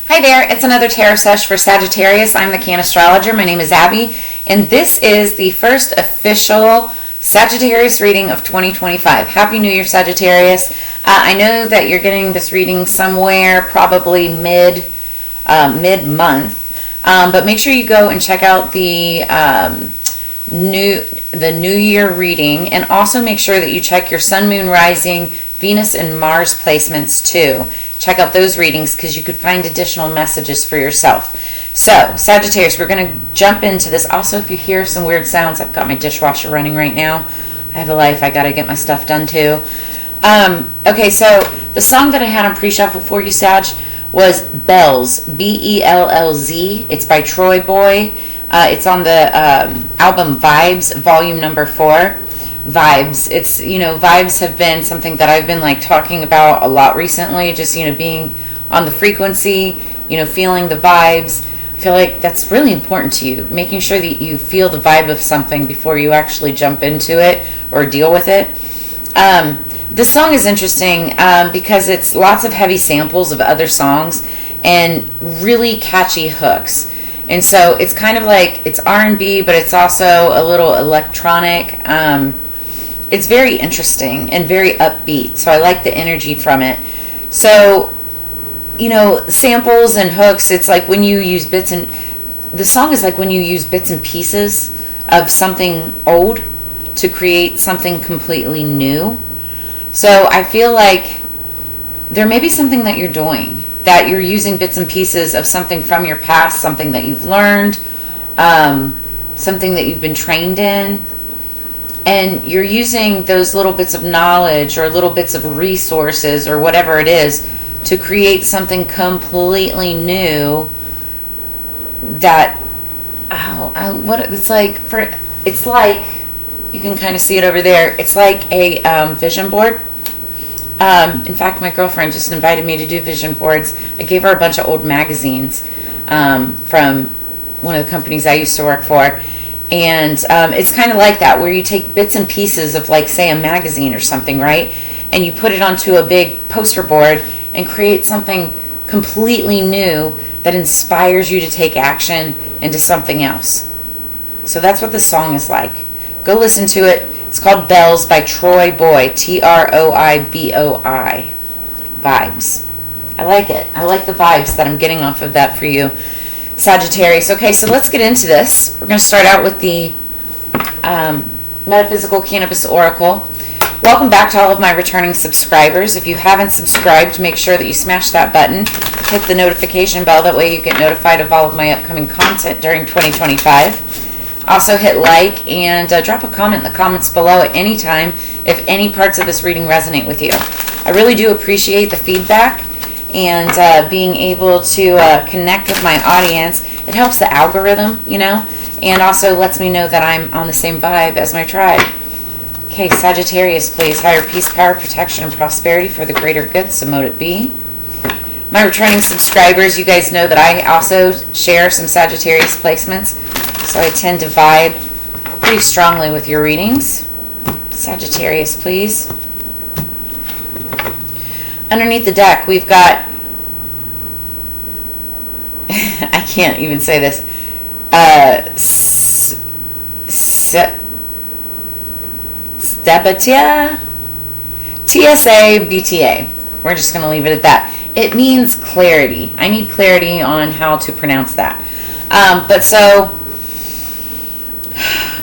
Hi there, it's another tarot sesh for Sagittarius. I'm the Can Astrologer. My name is Abby, and this is the first official Sagittarius reading of 2025. Happy New Year, Sagittarius. I know that you're getting this reading somewhere probably mid-month, but make sure you go and check out the New Year reading, and also make sure that you check your Sun, Moon, Rising, Venus, and Mars placements too. Check out those readings because you could find additional messages for yourself. So, Sagittarius, we're going to jump into this. Also, if you hear some weird sounds, I've got my dishwasher running right now. I have a life. I got to get my stuff done too. Okay, so the song that I had on pre-shuffle for you, Sag, was Bells, B-E-L-L-Z. It's by Troy Boy. It's on the album Vibes, volume number 4. Vibes. It's, vibes have been something that I've been talking about a lot recently, just, being on the frequency, feeling the vibes. I feel like that's really important to you, making sure that you feel the vibe of something before you actually jump into it or deal with it. This song is interesting because it's lots of heavy samples of other songs and really catchy hooks. And so it's kind of like, it's R&B, but it's also a little electronic. It's very interesting and very upbeat, so I like the energy from it. So, samples and hooks, it's like when you use the song is like when you use bits and pieces of something old to create something completely new. So I feel like there may be something that you're doing, that you're using bits and pieces of something from your past, something that you've learned, something that you've been trained in. And you're using those little bits of knowledge or little bits of resources or whatever it is to create something completely new that, it's like, you can kind of see it over there. It's like a vision board. In fact, my girlfriend just invited me to do vision boards. I gave her a bunch of old magazines from one of the companies I used to work for. And it's kind of like that, where you take bits and pieces of, say, a magazine or something, right? And you put it onto a big poster board and create something completely new that inspires you to take action into something else. So that's what this song is like. Go listen to it. It's called Bells by Troy Boy, Troiboi. Vibes. I like it. I like the vibes that I'm getting off of that for you, Sagittarius. Okay, so let's get into this. We're going to start out with the Metaphysical Cannabis Oracle. Welcome back to all of my returning subscribers. If you haven't subscribed, make sure that you smash that button. Hit the notification bell. That way you get notified of all of my upcoming content during 2025. Also hit like and drop a comment in the comments below at any time if any parts of this reading resonate with you. I really do appreciate the feedback and being able to connect with my audience. It helps the algorithm, and also lets me know that I'm on the same vibe as my tribe. Okay, Sagittarius, please. Higher peace, power, protection, and prosperity for the greater good, so mote it be. My returning subscribers, you guys know that I also share some Sagittarius placements, so I tend to vibe pretty strongly with your readings. Sagittarius, please. Underneath the deck, we've got, I can't even say this, Stebatia, TSA, BTA. We're just going to leave it at that. It means clarity. I need clarity on how to pronounce that. But so,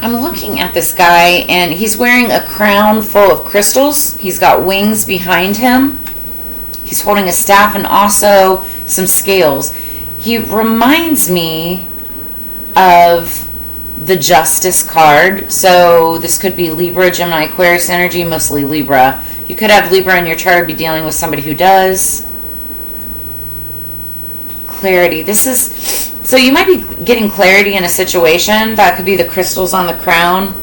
I'm looking at this guy, and he's wearing a crown full of crystals. He's got wings behind him. He's holding a staff and also some scales. He reminds me of the Justice card. So this could be Libra, Gemini, Aquarius energy, mostly Libra. You could have Libra in your chart, be dealing with somebody who does. Clarity. This is, so you might be getting clarity in a situation. That could be the crystals on the crown,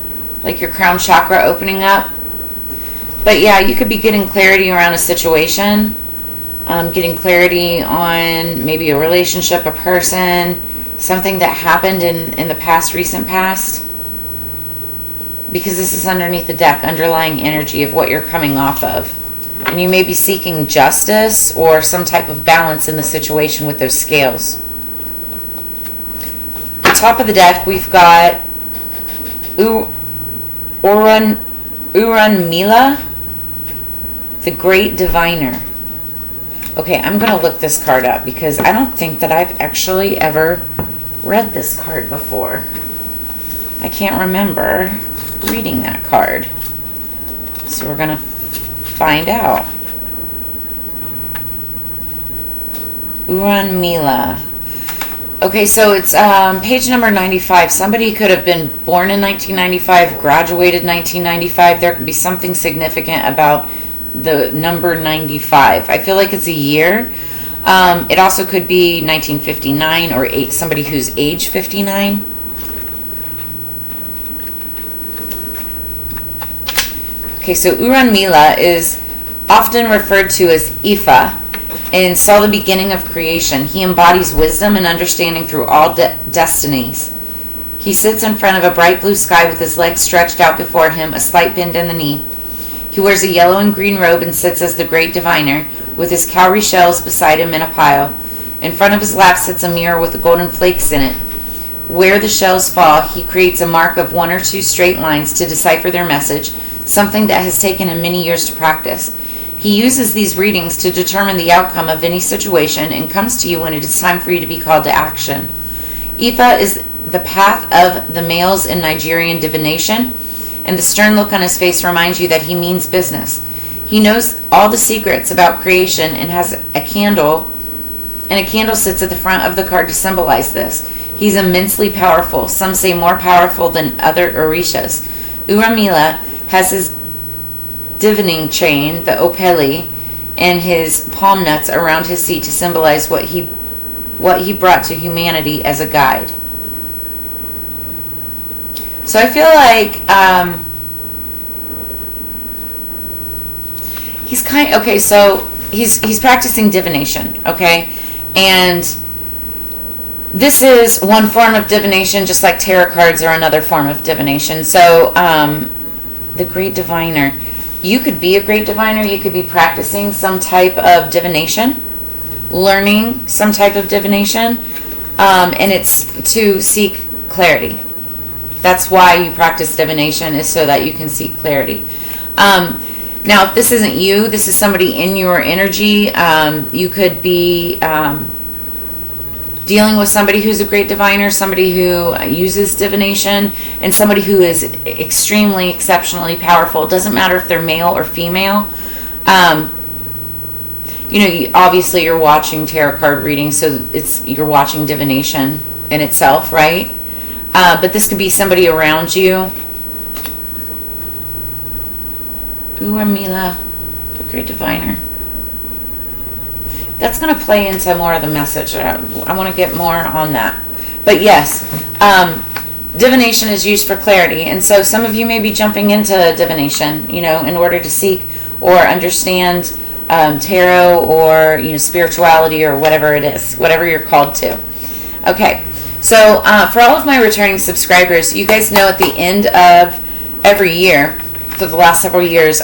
like your crown chakra opening up. But yeah, you could be getting clarity around a situation. Getting clarity on maybe a relationship, a person, something that happened in the past, recent past. Because this is underneath the deck, underlying energy of what you're coming off of. And you may be seeking justice or some type of balance in the situation with those scales. At the top of the deck, we've got Urunmila, the Great Diviner. Okay, I'm going to look this card up because I don't think that I've actually ever read this card before. I can't remember reading that card. So we're going to find out. Urunmila. Okay, so it's page number 95. Somebody could have been born in 1995, graduated 1995. There could be something significant about the number 95. I feel like it's a year. It also could be 1959 or somebody who's age 59. Okay, so Urunmila is often referred to as Ifa and saw the beginning of creation. He embodies wisdom and understanding through all destinies. He sits in front of a bright blue sky with his legs stretched out before him, a slight bend in the knee. He wears a yellow and green robe and sits as the Great Diviner, with his cowrie shells beside him in a pile. In front of his lap sits a mirror with golden flakes in it. Where the shells fall, he creates a mark of 1 or 2 straight lines to decipher their message, something that has taken him many years to practice. He uses these readings to determine the outcome of any situation and comes to you when it is time for you to be called to action. Ifa is the path of the males in Nigerian divination, and the stern look on his face reminds you that he means business. He knows all the secrets about creation and has a candle, and a candle sits at the front of the card to symbolize this. He's immensely powerful, some say more powerful than other Orishas. Urunmila has his divining chain, the opeli, and his palm nuts around his seat to symbolize what he brought to humanity as a guide. So I feel like he's he's practicing divination, okay? And this is one form of divination, just like tarot cards are another form of divination. So the Great Diviner. You could be a Great Diviner. You could be practicing some type of divination, learning some type of divination, and it's to seek clarity. That's why you practice divination, is so that you can seek clarity. Now, if this isn't you, this is somebody in your energy. You could be dealing with somebody who's a Great Diviner, somebody who uses divination, and somebody who is extremely, exceptionally powerful. It doesn't matter if they're male or female. Obviously you're watching tarot card reading, so you're watching divination in itself, right? But this could be somebody around you. Urunmila, the Great Diviner. That's going to play into more of the message. I want to get more on that. But yes, divination is used for clarity. And so some of you may be jumping into divination, in order to seek or understand tarot or, spirituality or whatever it is, whatever you're called to. Okay. So for all of my returning subscribers, you guys know at the end of every year, for the last several years,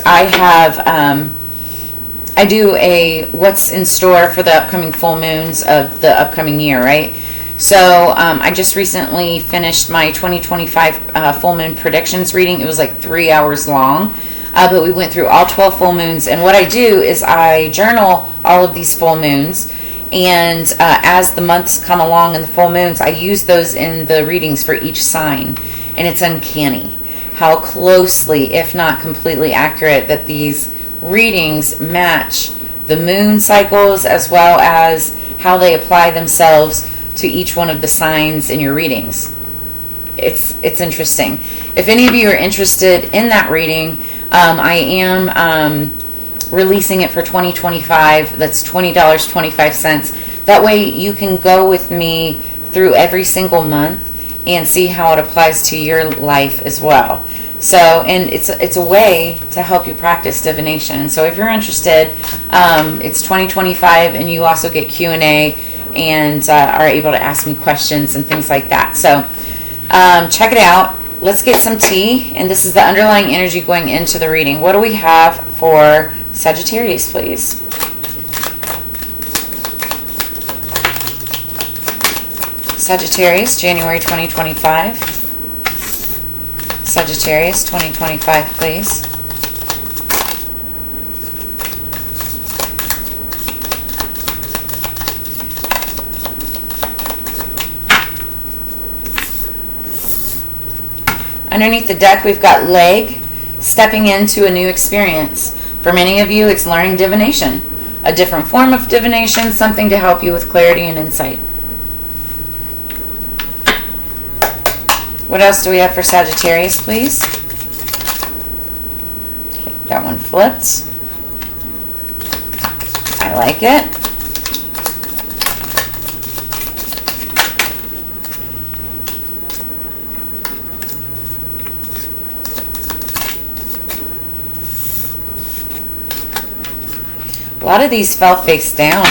I do a what's in store for the upcoming full moons of the upcoming year, right? So I just recently finished my 2025 full moon predictions reading. It was like 3 hours long, but we went through all 12 full moons. And what I do is I journal all of these full moons. And as the months come along and the full moons, I use those in the readings for each sign. And it's uncanny how closely, if not completely accurate, that these readings match the moon cycles as well as how they apply themselves to each one of the signs in your readings. It's interesting. If any of you are interested in that reading, I am releasing it for 2025. That's $20.25. That way you can go with me through every single month and see how it applies to your life as well. So, and it's a way to help you practice divination. So if you're interested, it's 2025, and you also get Q&A and are able to ask me questions and things like that. So check it out. Let's get some tea. And this is the underlying energy going into the reading. What do we have for Sagittarius, please. Sagittarius, January 2025. Sagittarius, 2025, please. Underneath the deck, we've got leg, stepping into a new experience. For many of you, it's learning divination, a different form of divination, something to help you with clarity and insight. What else do we have for Sagittarius, please? Okay, that one flipped. I like it. A lot of these fell face down.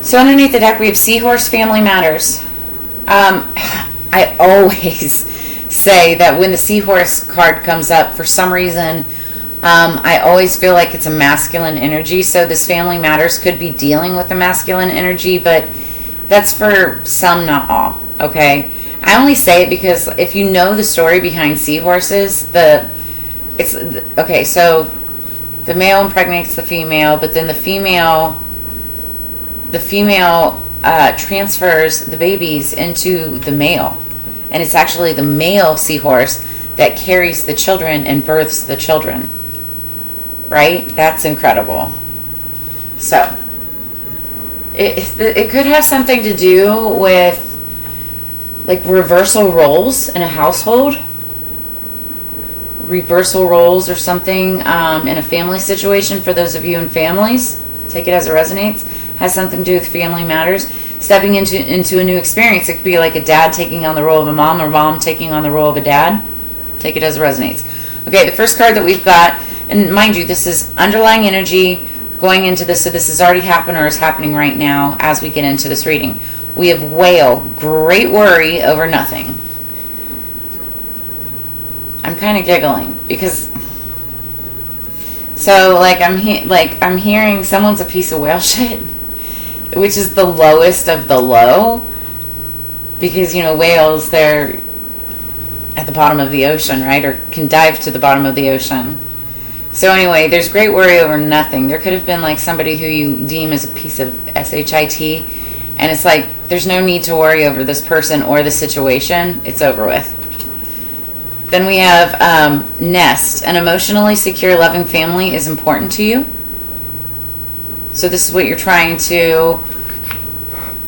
So underneath the deck, we have Seahorse, Family Matters. I always say that when the Seahorse card comes up, for some reason, I always feel like it's a masculine energy. So this Family Matters could be dealing with the masculine energy, but that's for some, not all. Okay. I only say it because if you know the story behind seahorses, so the male impregnates the female, but then the female transfers the babies into the male. And it's actually the male seahorse that carries the children and births the children. Right? That's incredible. So, it could have something to do with like reversal roles in a household. Reversal roles or something in a family situation. For those of you in families, take it as it resonates. Has something to do with family matters. Stepping into a new experience. It could be like a dad taking on the role of a mom, or mom taking on the role of a dad. Take it as it resonates. Okay, the first card that we've got, and mind you, this is underlying energy going into this, so this has already happened or is happening right now as we get into this reading. We have Whale, great worry over nothing. I'm kind of giggling because, so like I'm hearing someone's a piece of whale shit, which is the lowest of the low, because whales, they're at the bottom of the ocean, right, or can dive to the bottom of the ocean. So anyway, there's great worry over nothing. There could have been like somebody who you deem as a piece of shit, and it's like there's no need to worry over this person or the situation. It's over with. Then we have Nest. An emotionally secure, loving family is important to you. So this is what you're trying to,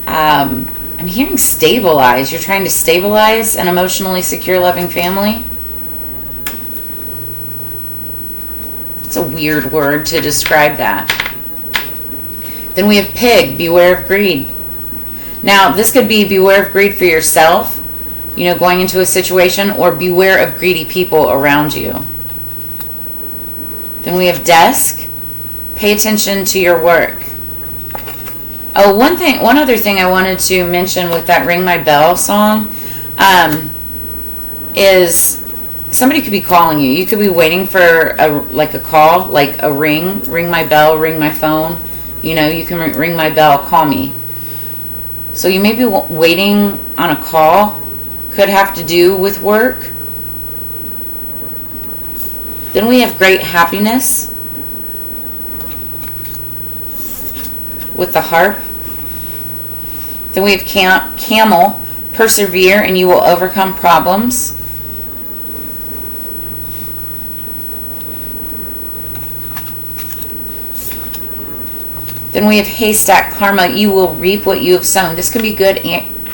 I'm hearing stabilize. You're trying to stabilize an emotionally secure, loving family. It's a weird word to describe that. Then we have Pig. Beware of greed. Now, this could be beware of greed for yourself, going into a situation, or beware of greedy people around you. Then we have Desk. Pay attention to your work. Oh, one other thing I wanted to mention with that Ring My Bell song is somebody could be calling you. You could be waiting for a call, like a ring my bell, ring my phone. You can ring my bell, call me. So you may be waiting on a call. Could have to do with work. Then we have Great Happiness with the harp. Then we have Camel. Persevere and you will overcome problems. Then we have Haystack. Karma. You will reap what you have sown. This can be good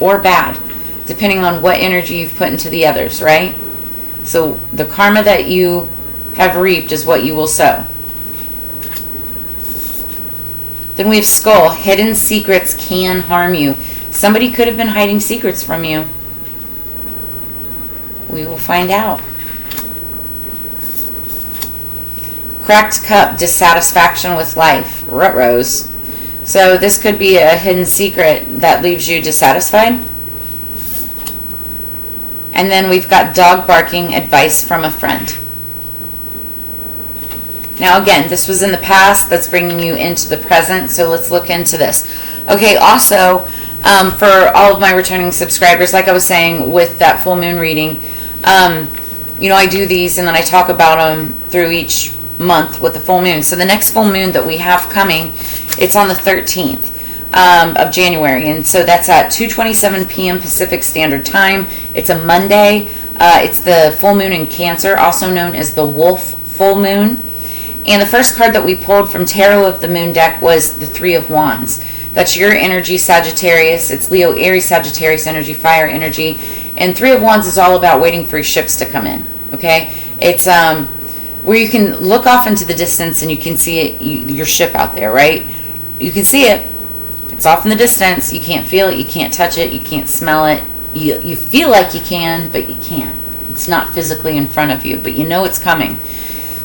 or bad, depending on what energy you've put into the others, right? So the karma that you have reaped is what you will sow. Then we have Skull. Hidden secrets can harm you. Somebody could have been hiding secrets from you. We will find out. Cracked Cup. Dissatisfaction with life. Ruh-rohs. So this could be a hidden secret that leaves you dissatisfied. And then we've got Dog Barking. Advice from a friend. Now again, this was in the past, that's bringing you into the present, so let's look into this. Okay, also, for all of my returning subscribers, like I was saying with that full moon reading, you know, I do these and then I talk about them through each month with the full moon. So the next full moon that we have coming, it's on the 13th of January, and so that's at 2:27 p.m. Pacific Standard Time. It's a Monday. It's the full moon in Cancer, also known as the Wolf full moon. And the first card that we pulled from Tarot of the Moon deck was the Three of Wands. That's your energy, Sagittarius. It's Leo, Aries, Sagittarius energy, fire energy. And Three of Wands is all about waiting for your ships to come in, okay? It's where you can look off into the distance and you can see it, your ship out there, right? You can see it. It's off in the distance. You can't feel it. You can't touch it. You can't smell it. You feel like you can, but you can't. It's not physically in front of you, but you know it's coming.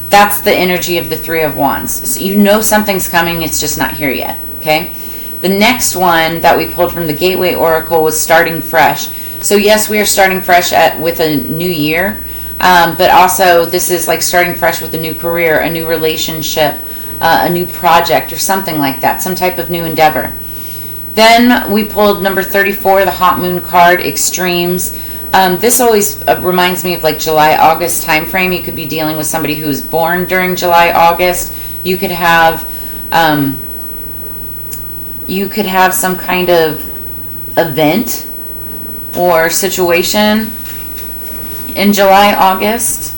That's the energy of the Three of Wands. So you know something's coming, it's just not here yet, okay? The next one that we pulled from the Gateway Oracle was Starting Fresh. So yes, we are starting fresh with a new year, but also this is like starting fresh with a new career, a new relationship, a new project or something like that, some type of new endeavor. Then we pulled number 34, the Hot Moon card, Extremes. This always reminds me of like July-August time frame. You could be dealing with somebody who was born during July-August. You could have some kind of event or situation in July-August.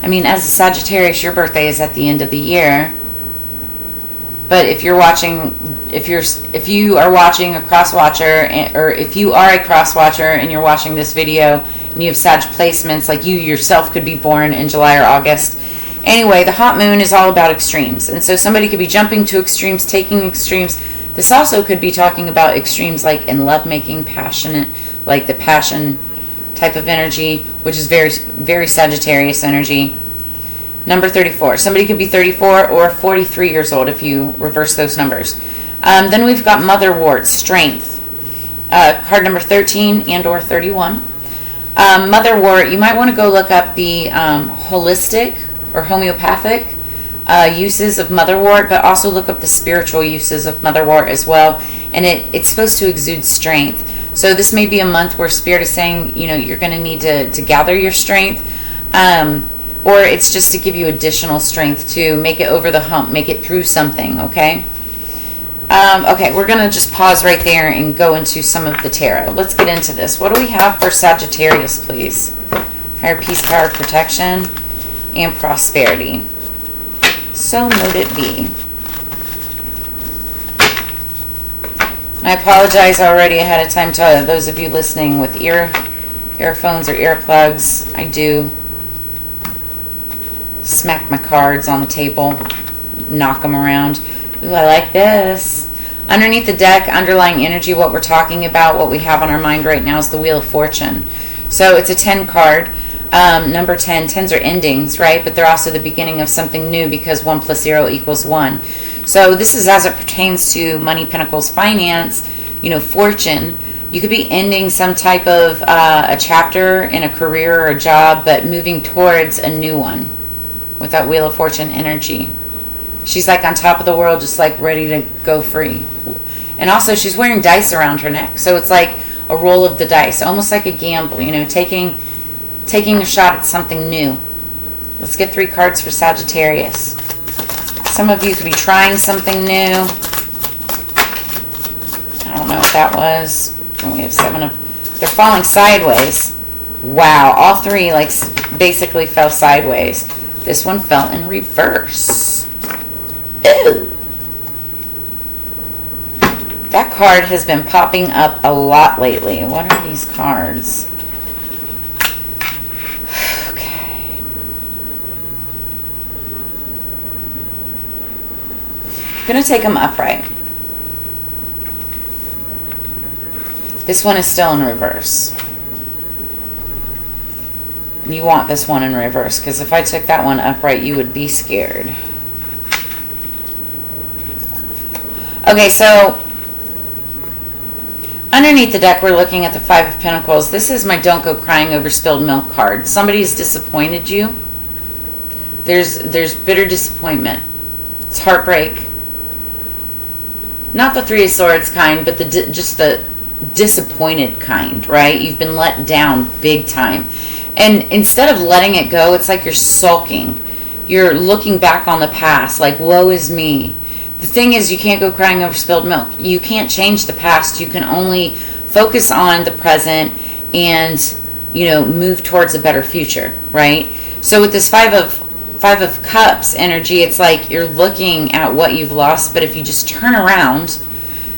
I mean, as a Sagittarius, your birthday is at the end of the year. But if you are watching a cross watcher, or if you are a cross watcher and you're watching this video and you have Sag placements, like you yourself could be born in July or August. Anyway, the hot moon is all about extremes. And so somebody could be jumping to extremes, taking extremes. This also could be talking about extremes like in lovemaking, passionate, like the passion type of energy, which is very, very Sagittarius energy. Number 34. Somebody could be 34 or 43 years old if you reverse those numbers. Then we've got Motherwort, Strength. Card number 13 and or 31. Motherwort, you might want to go look up the holistic or homeopathic uses of Motherwort, but also look up the spiritual uses of Motherwort as well. And it's supposed to exude strength. So this may be a month where Spirit is saying, you know, you're going to need to gather your strength. Or it's just to give you additional strength to make it over the hump, make it through something, okay? Okay, we're going to just pause right there and go into some of the tarot. Let's get into this. What do we have for Sagittarius, please? Higher peace, power, protection, and prosperity. So mote it be. I apologize already ahead of time to those of you listening with earphones or earplugs. I do smack my cards on the table, knock them around. Ooh, I like this. Underneath the deck, underlying energy, what we're talking about, what we have on our mind right now is the Wheel of Fortune. So it's a 10 card. Number 10. 10s are endings, right? But they're also the beginning of something new because 1 + 0 = 1. So this is as it pertains to money, pentacles, finance, you know, fortune. You could be ending some type of a chapter in a career or a job, but moving towards a new one with that Wheel of Fortune energy. She's like on top of the world, just like ready to go free. And also she's wearing dice around her neck. So it's like a roll of the dice, almost like a gamble, you know, taking a shot at something new. Let's get 3 cards for Sagittarius. Some of you could be trying something new. I don't know what that was. Oh, we have 7 of... They're falling sideways. Wow, all 3 like basically fell sideways. This one fell in reverse. Ew. That card has been popping up a lot lately. What are these cards? Okay. I'm going to take them upright. This one is still in reverse. You want this one in reverse, because if I took that one upright, you would be scared. Okay, so underneath the deck, we're looking at the 5 of Pentacles. This is my Don't Go Crying Over Spilled Milk card. Somebody's disappointed you. There's bitter disappointment. It's heartbreak. Not the Three of Swords kind, but just the disappointed kind, right? You've been let down big time. And instead of letting it go, it's like you're sulking. You're looking back on the past, like, woe is me. The thing is, you can't go crying over spilled milk. You can't change the past. You can only focus on the present and, move towards a better future, right? So with this Five of Cups energy, it's like you're looking at what you've lost, but if you just turn around,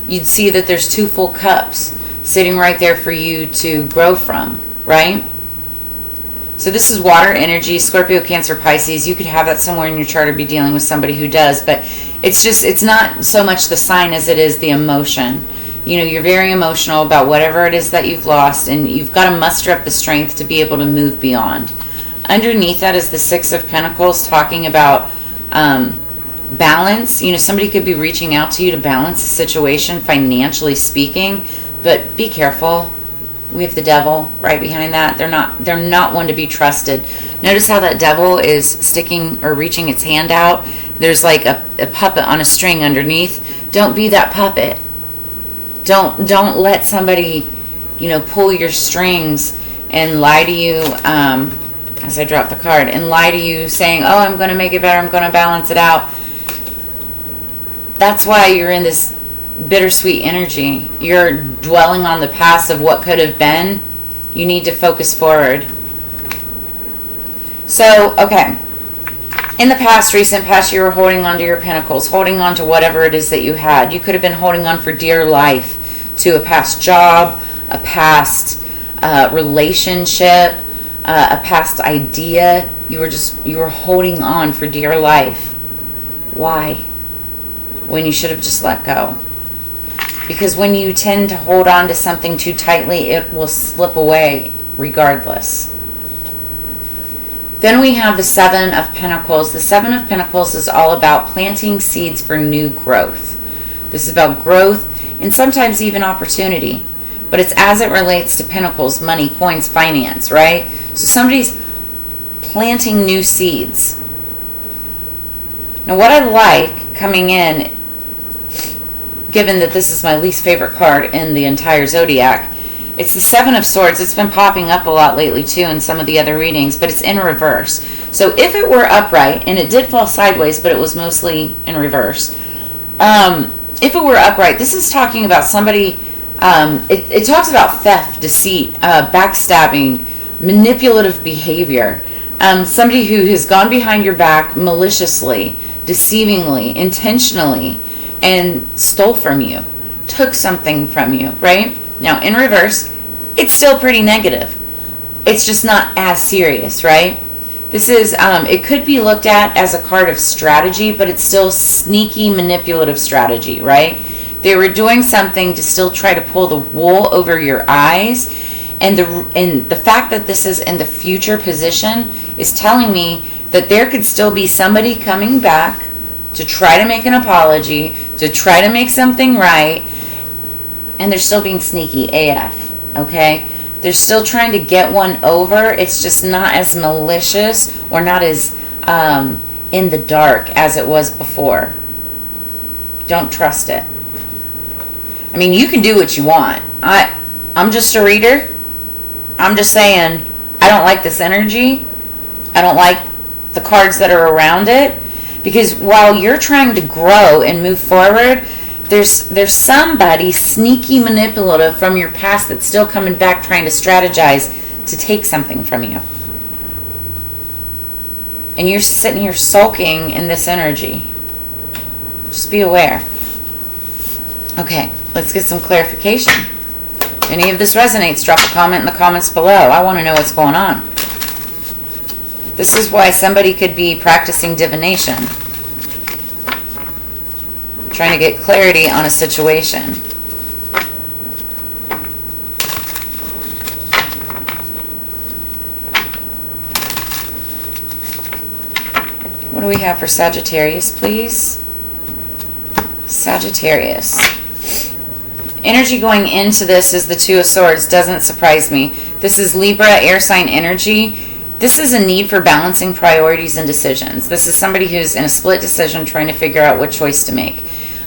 you'd see that there's 2 full cups sitting right there for you to grow from, right? So this is water energy, Scorpio, Cancer, Pisces. You could have that somewhere in your chart or be dealing with somebody who does, but it's not so much the sign as it is the emotion. You're very emotional about whatever it is that you've lost, and you've got to muster up the strength to be able to move beyond. Underneath that is the Six of Pentacles, talking about balance. Somebody could be reaching out to you to balance the situation, financially speaking, but be careful. We have the devil right behind that. They're not one to be trusted. Notice how that devil is sticking or reaching its hand out. There's like a puppet on a string underneath. Don't be that puppet. Don't let somebody, pull your strings and lie to you, as I drop the card, and lie to you saying, oh, I'm going to make it better, I'm going to balance it out. That's why you're in this bittersweet energy. You're dwelling on the past of what could have been. You need to focus forward. So, okay. In the past, recent past, you were holding on to your pentacles, holding on to whatever it is that you had. You could have been holding on for dear life to a past job, a past relationship, a past idea. You were holding on for dear life. Why? When you should have just let go. Because when you tend to hold on to something too tightly, it will slip away regardless. Then we have the Seven of Pentacles. The Seven of Pentacles is all about planting seeds for new growth. This is about growth and sometimes even opportunity. But it's as it relates to pentacles, money, coins, finance, right? So somebody's planting new seeds. Now what I like coming in, given that this is my least favorite card in the entire Zodiac, it's the Seven of Swords. It's been popping up a lot lately too in some of the other readings, but it's in reverse. So if it were upright, and it did fall sideways, but it was mostly in reverse. If it were upright, this is talking about somebody, it talks about theft, deceit, backstabbing, manipulative behavior. Somebody who has gone behind your back maliciously, deceivingly, intentionally, and stole from you, took something from you, right? Now, in reverse, it's still pretty negative. It's just not as serious, right? This is, it could be looked at as a card of strategy, but it's still sneaky, manipulative strategy, right? They were doing something to still try to pull the wool over your eyes, and the fact that this is in the future position is telling me that there could still be somebody coming back to try to make an apology, to try to make something right, and they're still being sneaky AF, okay? They're still trying to get one over. It's just not as malicious or not as in the dark as it was before. Don't trust it. I mean, you can do what you want. I'm just a reader. I'm just saying, I don't like this energy. I don't like the cards that are around it. Because while you're trying to grow and move forward, there's somebody sneaky manipulative from your past that's still coming back trying to strategize to take something from you. And you're sitting here sulking in this energy. Just be aware. Okay, let's get some clarification. If any of this resonates, drop a comment in the comments below. I want to know what's going on. This is why somebody could be practicing divination, trying to get clarity on a situation. What do we have for Sagittarius, please? Sagittarius. Energy going into this is the Two of Swords. Doesn't surprise me. This is Libra, air sign energy. This is a need for balancing priorities and decisions. This is somebody who's in a split decision trying to figure out what choice to make.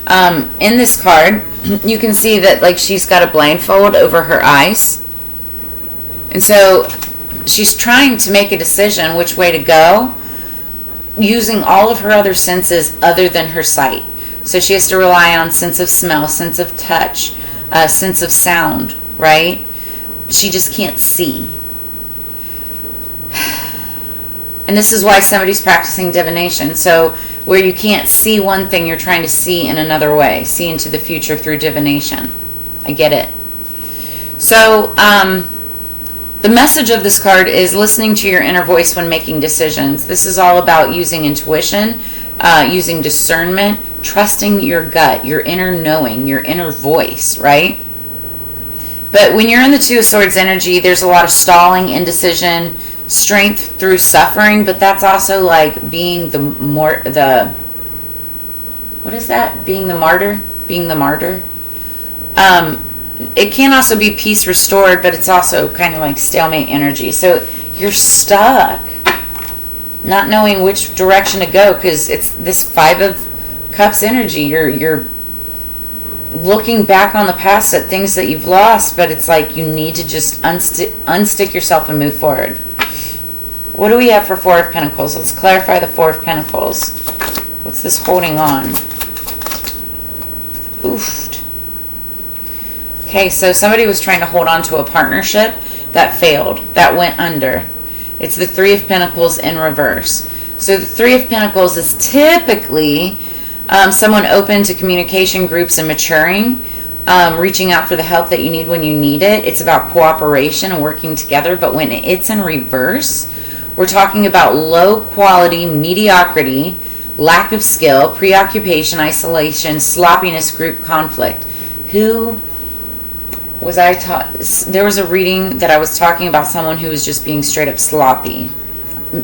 In this card, you can see that like she's got a blindfold over her eyes. And so she's trying to make a decision which way to go using all of her other senses other than her sight. So she has to rely on sense of smell, sense of touch, sense of sound, right? She just can't see. And this is why somebody's practicing divination. So where you can't see one thing, you're trying to see in another way, see into the future through divination. I get it. So the message of this card is listening to your inner voice when making decisions. This is all about using intuition, using discernment, trusting your gut, your inner knowing, your inner voice, right? But when you're in the Two of Swords energy, there's a lot of stalling, indecision, strength through suffering, but that's also like being what is that? Being the martyr? Being the martyr? It can also be peace restored, but it's also kind of like stalemate energy. So you're stuck, not knowing which direction to go, because it's this Five of Cups energy. You're looking back on the past at things that you've lost, but it's like you need to just unstick yourself and move forward. What do we have for Four of Pentacles? Let's clarify the Four of Pentacles. What's this holding on? Oofed. Okay, so somebody was trying to hold on to a partnership that failed, that went under. It's the Three of Pentacles in reverse. So the Three of Pentacles is typically someone open to communication groups and maturing, reaching out for the help that you need when you need it. It's about cooperation and working together, but when it's in reverse, we're talking about low quality, mediocrity, lack of skill, preoccupation, isolation, sloppiness, group conflict. Who was I taught? There was a reading that I was talking about someone who was just being straight up sloppy.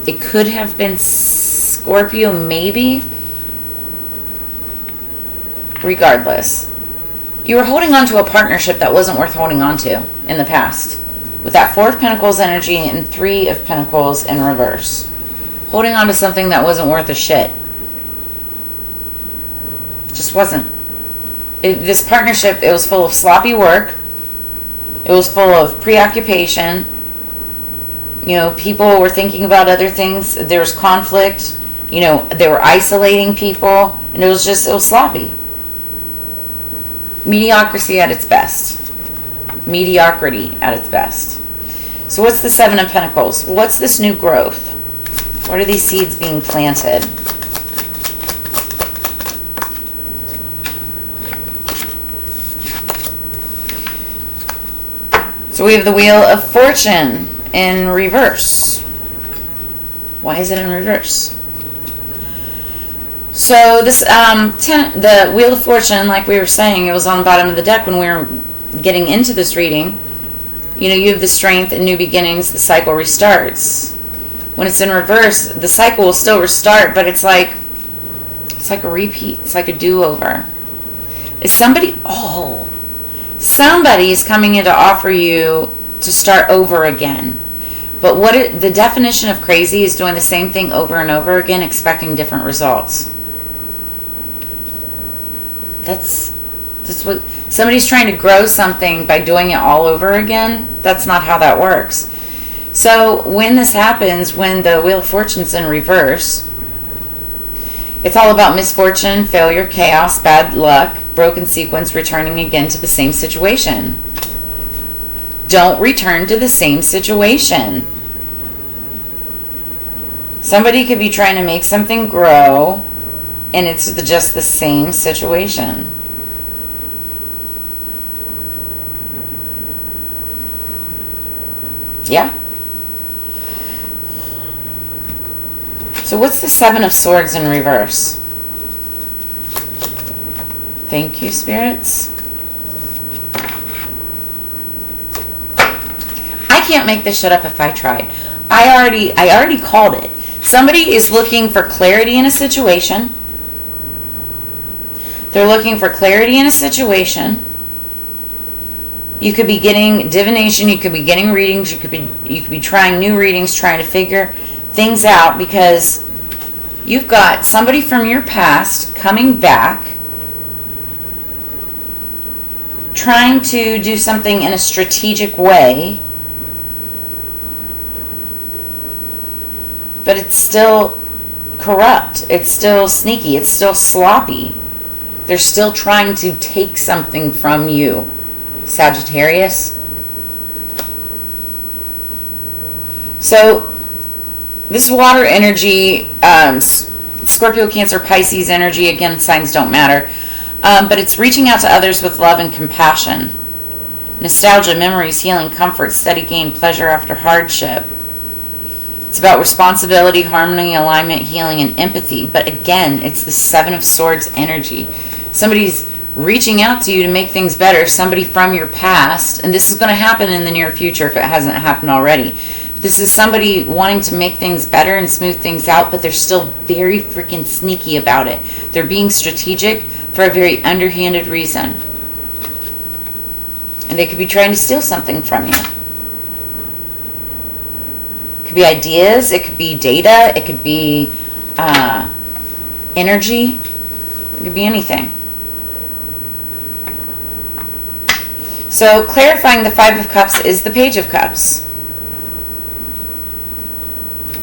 It could have been Scorpio, maybe. Regardless, you were holding on to a partnership that wasn't worth holding on to in the past. With that Four of Pentacles energy and Three of Pentacles in reverse. Holding on to something that wasn't worth a shit. Just wasn't. This partnership, it was full of sloppy work. It was full of preoccupation. You know, people were thinking about other things. There was conflict. You know, they were isolating people. And it was sloppy. Mediocrity at its best. Mediocrity at its best. So what's the Seven of Pentacles? What's this new growth? What are these seeds being planted? So we have the Wheel of Fortune in reverse. Why is it in reverse? So this the Wheel of Fortune, like we were saying, it was on the bottom of the deck when we were getting into this reading. You know, you have the strength and new beginnings, the cycle restarts. When it's in reverse, the cycle will still restart, but it's like a repeat. It's like a do-over. Is somebody is coming in to offer you to start over again. But the definition of crazy is doing the same thing over and over again, expecting different results. That's what somebody's trying to grow something by doing it all over again. That's not how that works. So when this happens, when the Wheel of Fortune's in reverse, it's all about misfortune, failure, chaos, bad luck, broken sequence, returning again to the same situation. Don't return to the same situation. Somebody could be trying to make something grow, and it's just the same situation. Yeah. So what's the Seven of Swords in reverse? Thank you, spirits. I can't make this shit up if I tried. I already called it. Somebody is looking for clarity in a situation. They're looking for clarity in a situation. You could be getting divination, you could be getting readings, you could be trying new readings, trying to figure things out, because you've got somebody from your past coming back, trying to do something in a strategic way, but it's still corrupt, it's still sneaky, it's still sloppy. They're still trying to take something from you, Sagittarius. So this water energy, Scorpio, Cancer, Pisces energy, again, signs don't matter, but it's reaching out to others with love and compassion. Nostalgia, memories, healing, comfort, steady gain, pleasure after hardship. It's about responsibility, harmony, alignment, healing, and empathy. But again, it's the Seven of Swords energy. Somebody's reaching out to you to make things better, somebody from your past, and this is going to happen in the near future if it hasn't happened already. This is somebody wanting to make things better and smooth things out, but they're still very freaking sneaky about it. They're being strategic for a very underhanded reason. And they could be trying to steal something from you. It could be ideas, it could be data, it could be energy, it could be anything. So clarifying the Five of Cups is the Page of Cups.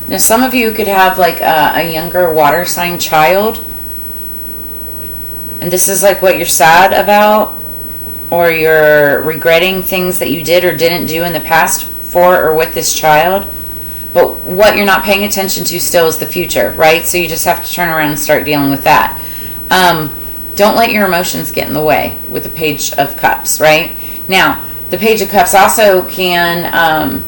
Now some of you could have like a younger water sign child, and this is like what you're sad about, or you're regretting things that you did or didn't do in the past for or with this child. But what you're not paying attention to still is the future, right? So you just have to turn around and start dealing with that. Don't let your emotions get in the way with the Page of Cups, right? Now, the Page of Cups also can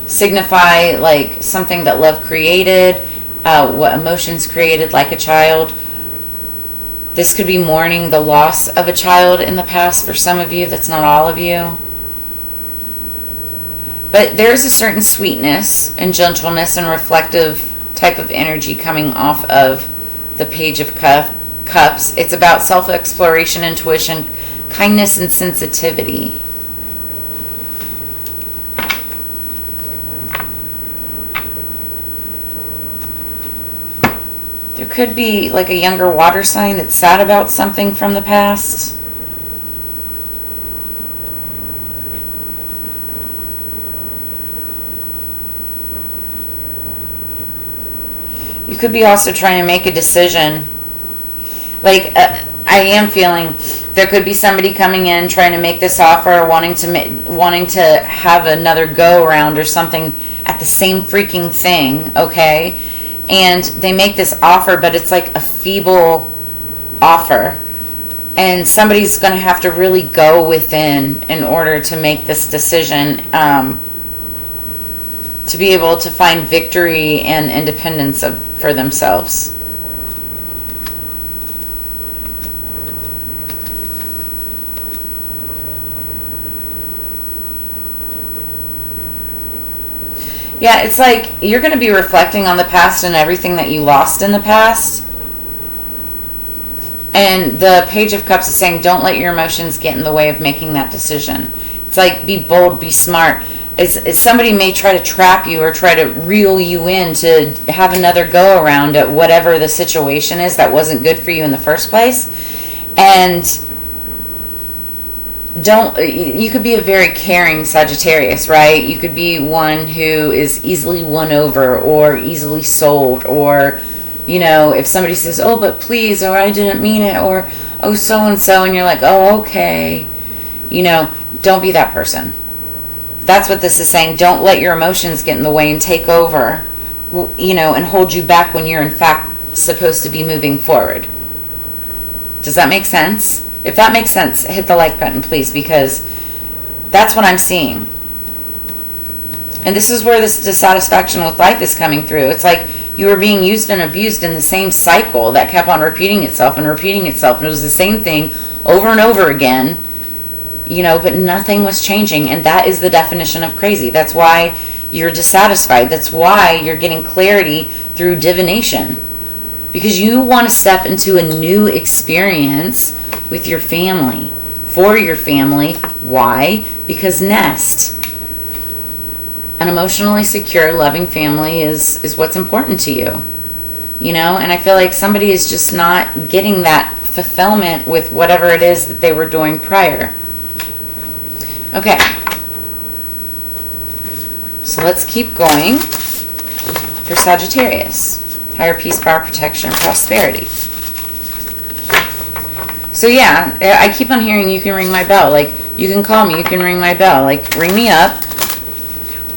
signify like something that love created, what emotions created, like a child. This could be mourning the loss of a child in the past for some of you. That's not all of you. But there's a certain sweetness and gentleness and reflective type of energy coming off of the Page of Cups. It's about self-exploration, intuition, kindness, and sensitivity. There could be like a younger water sign that's sad about something from the past. You could be also trying to make a decision. Like, I am feeling there could be somebody coming in trying to make this offer, wanting to have another go around or something at the same freaking thing, okay? And they make this offer, but it's like a feeble offer. And somebody's going to have to really go within in order to make this decision, to be able to find victory and independence for themselves. Yeah, it's like you're going to be reflecting on the past and everything that you lost in the past. And the Page of Cups is saying, don't let your emotions get in the way of making that decision. It's like, be bold, be smart. Somebody may try to trap you or try to reel you in to have another go around at whatever the situation is that wasn't good for you in the first place. And you could be a very caring Sagittarius, right? You could be one who is easily won over or easily sold, or, you know, if somebody says, oh, but please, or I didn't mean it, or, oh, so-and-so, and you're like, oh, okay. You know, don't be that person. That's what this is saying. Don't let your emotions get in the way and take over, you know, and hold you back when you're in fact supposed to be moving forward. Does that make sense? If that makes sense, hit the like button, please, because that's what I'm seeing. And this is where this dissatisfaction with life is coming through. It's like you were being used and abused in the same cycle that kept on repeating itself and repeating itself. And it was the same thing over and over again, you know, but nothing was changing. And that is the definition of crazy. That's why you're dissatisfied. That's why you're getting clarity through divination. Because you want to step into a new experience with your family, for your family, Why? Because nest. An emotionally secure, loving family is what's important to you. You know, and I feel like somebody is just not getting that fulfillment with whatever it is that they were doing prior. Okay. So let's keep going for Sagittarius. Higher peace, power, protection, prosperity. So yeah, I keep on hearing you can ring my bell. Like, you can call me, you can ring my bell. Like, ring me up.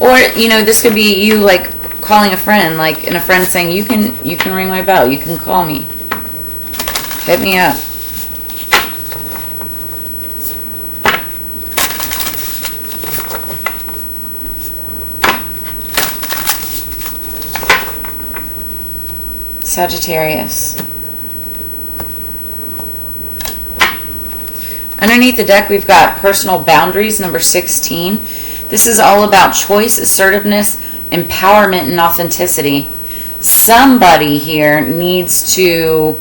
Or, you know, this could be you, like, calling a friend, like, and a friend saying, you can ring my bell, you can call me. Hit me up. Sagittarius. Underneath the deck, we've got personal boundaries, number 16. This is all about choice, assertiveness, empowerment, and authenticity. Somebody here needs to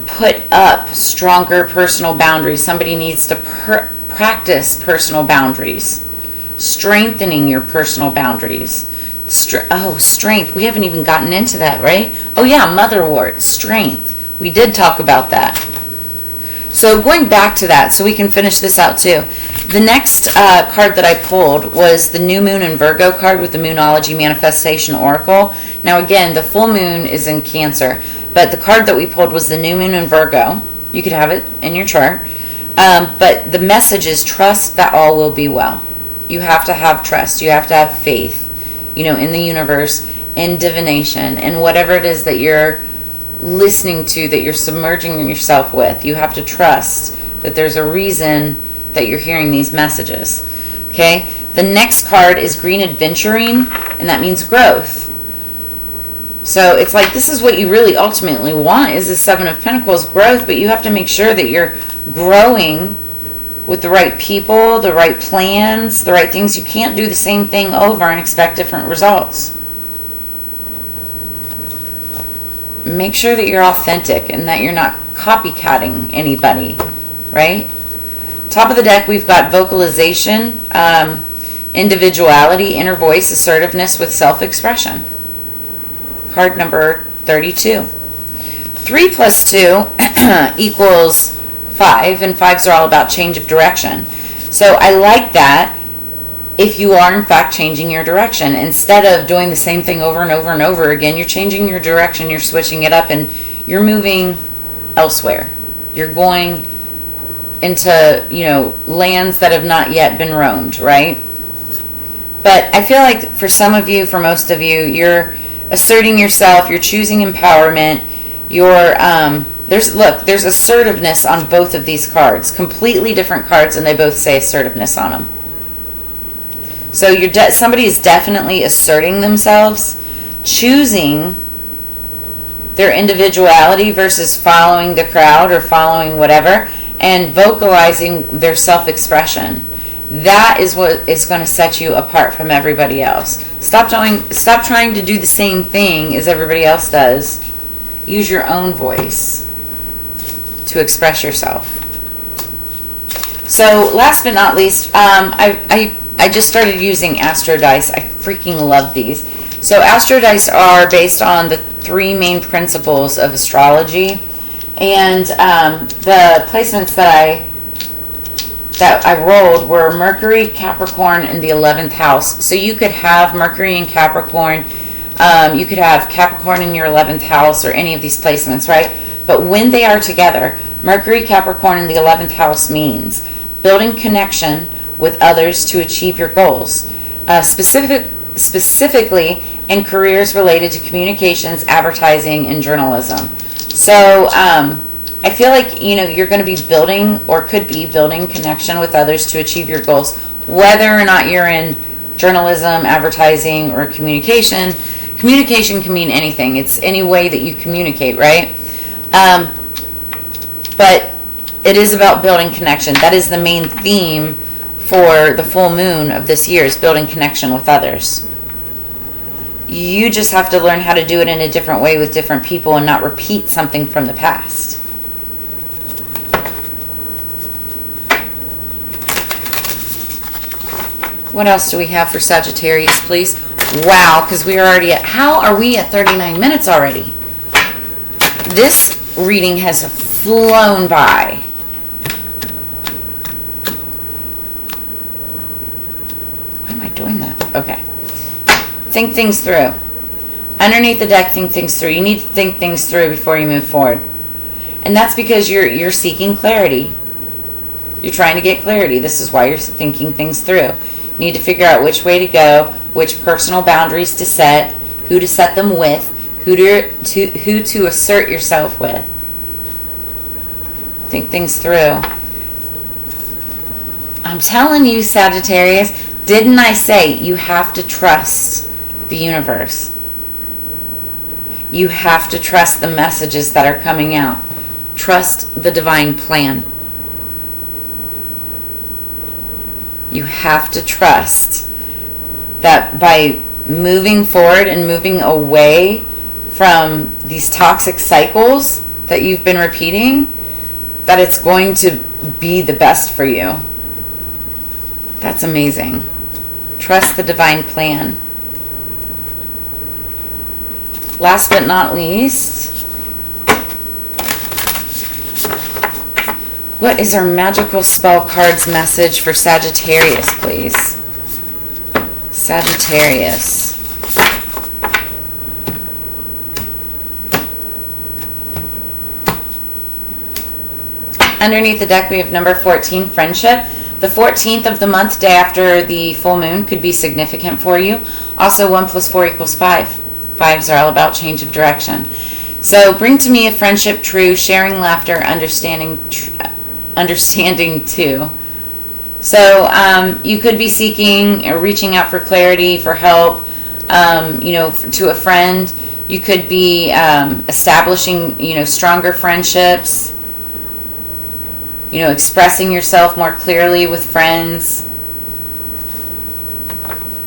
put up stronger personal boundaries. Somebody needs to practice personal boundaries. Strengthening your personal boundaries. Strength. We haven't even gotten into that, right? Oh yeah, motherwort, strength. We did talk about that. So going back to that, so we can finish this out too. The next card that I pulled was the New Moon in Virgo card with the Moonology Manifestation Oracle. Now again, the full moon is in Cancer, but the card that we pulled was the New Moon in Virgo. You could have it in your chart. But the message is trust that all will be well. You have to have trust. You have to have faith, you know, in the universe, in divination, and whatever it is that you're listening to, that you're submerging yourself with. You have to trust that there's a reason that you're hearing these messages. Okay? The next card is Green Adventuring, and that means growth. So it's like, this is what you really ultimately want, is the Seven of Pentacles, growth, but you have to make sure that you're growing with the right people, the right plans, the right things. You can't do the same thing over and expect different results. Make sure that you're authentic and that you're not copycatting anybody, right? Top of the deck, we've got vocalization, individuality, inner voice, assertiveness with self-expression. Card number 32. 3 plus 2 equals 5, and 5s are all about change of direction. So I like that. If you are in fact changing your direction, instead of doing the same thing over and over and over again, you're changing your direction, you're switching it up, and you're moving elsewhere. You're going into, you know, lands that have not yet been roamed, right? But I feel like for some of you, for most of you, you're asserting yourself, you're choosing empowerment, you're there's assertiveness on both of these cards. Completely different cards, and they both say assertiveness on them. So somebody is definitely asserting themselves, choosing their individuality versus following the crowd or following whatever, and vocalizing their self-expression. That is what is going to set you apart from everybody else. Stop trying to do the same thing as everybody else does. Use your own voice to express yourself. So last but not least, I just started using Astro Dice. I freaking love these. So Astro Dice are based on the 3 main principles of astrology, and the placements that I rolled were Mercury, Capricorn, and the 11th house. So you could have Mercury and Capricorn. You could have Capricorn in your 11th house, or any of these placements, right? But when they are together, Mercury, Capricorn, and the 11th house means building connection with others to achieve your goals, specifically in careers related to communications, advertising, and journalism. So I feel like, you know, you're going to be building, or could be building, connection with others to achieve your goals, whether or not you're in journalism, advertising, or communication. Communication can mean anything. It's any way that you communicate, right? But it is about building connection. That is the main theme for the full moon of this year, is building connection with others. You just have to learn how to do it in a different way with different people and not repeat something from the past. What else do we have for Sagittarius, please? Wow, because we are already at, how are we at 39 minutes already? This reading has flown by. Why am I doing that? Okay. Think things through. Underneath the deck, think things through. You need to think things through before you move forward. And that's because you're seeking clarity. You're trying to get clarity. This is why you're thinking things through. You need to figure out which way to go, which personal boundaries to set, who to set them with, who to assert yourself with. Think things through. I'm telling you, Sagittarius, didn't I say you have to trust the universe? You have to trust the messages that are coming out. Trust the divine plan. You have to trust that by moving forward and moving away from these toxic cycles that you've been repeating, that it's going to be the best for you. That's amazing. Trust the divine plan. Last but not least, what is our Magickal Spellcards message for Sagittarius, please? Sagittarius. Underneath the deck, we have number 14, friendship. The 14th of the month, day after the full moon, could be significant for you. Also, 1 + 4 = 5. Fives are all about change of direction. So, bring to me a friendship true, sharing laughter, understanding too. So, you could be seeking or reaching out for clarity, for help, to a friend. You could be establishing, stronger friendships. Expressing yourself more clearly with friends.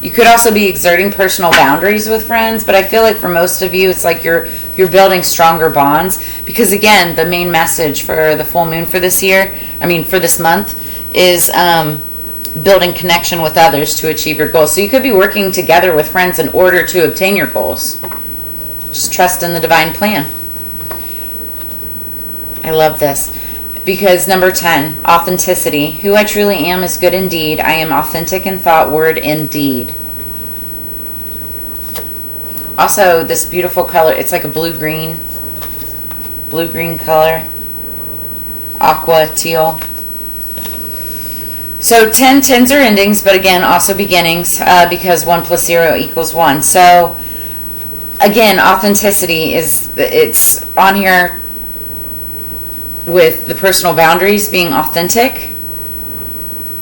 You could also be exerting personal boundaries with friends, but I feel like for most of you, it's like you're building stronger bonds, because again, the main message for the full moon for this month, is building connection with others to achieve your goals. So you could be working together with friends in order to obtain your goals. Just trust in the divine plan. I love this. Because number 10, authenticity. Who I truly am is good indeed. I am authentic in thought, word, and deed. Also, this beautiful color. It's like a blue-green color. Aqua, teal. So 10s are endings, but again, also beginnings, because 1 + 0 = 1. So, again, authenticity it's on here with the personal boundaries, being authentic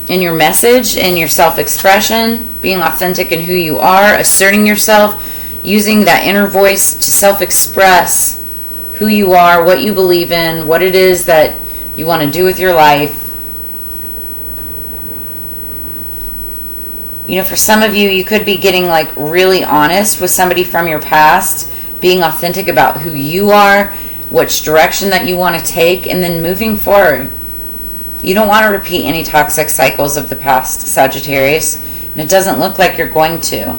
in your message, in your self-expression, being authentic in who you are, asserting yourself, using that inner voice to self-express who you are, what you believe in, what it is that you want to do with your life. For some of you, you could be getting like really honest with somebody from your past, being authentic about who you are, which direction that you want to take, and then moving forward. You don't want to repeat any toxic cycles of the past, Sagittarius, and it doesn't look like you're going to.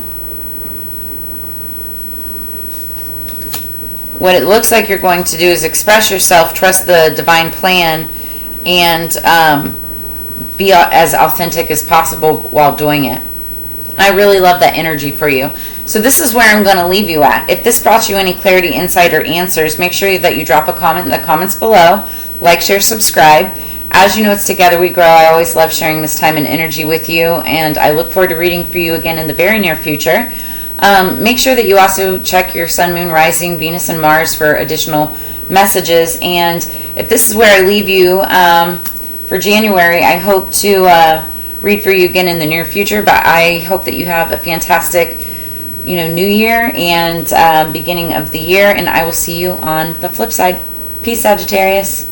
What it looks like you're going to do is express yourself, trust the divine plan, and be as authentic as possible while doing it. I really love that energy for you. So this is where I'm going to leave you at. If this brought you any clarity, insight, or answers, make sure that you drop a comment in the comments below. Like, share, subscribe. As you know, it's together we grow. I always love sharing this time and energy with you, and I look forward to reading for you again in the very near future. Make sure that you also check your Sun, Moon, Rising, Venus, and Mars for additional messages. And if this is where I leave you for January, I hope to read for you again in the near future. But I hope that you have a fantastic new year and beginning of the year, and I will see you on the flip side. Peace, Sagittarius.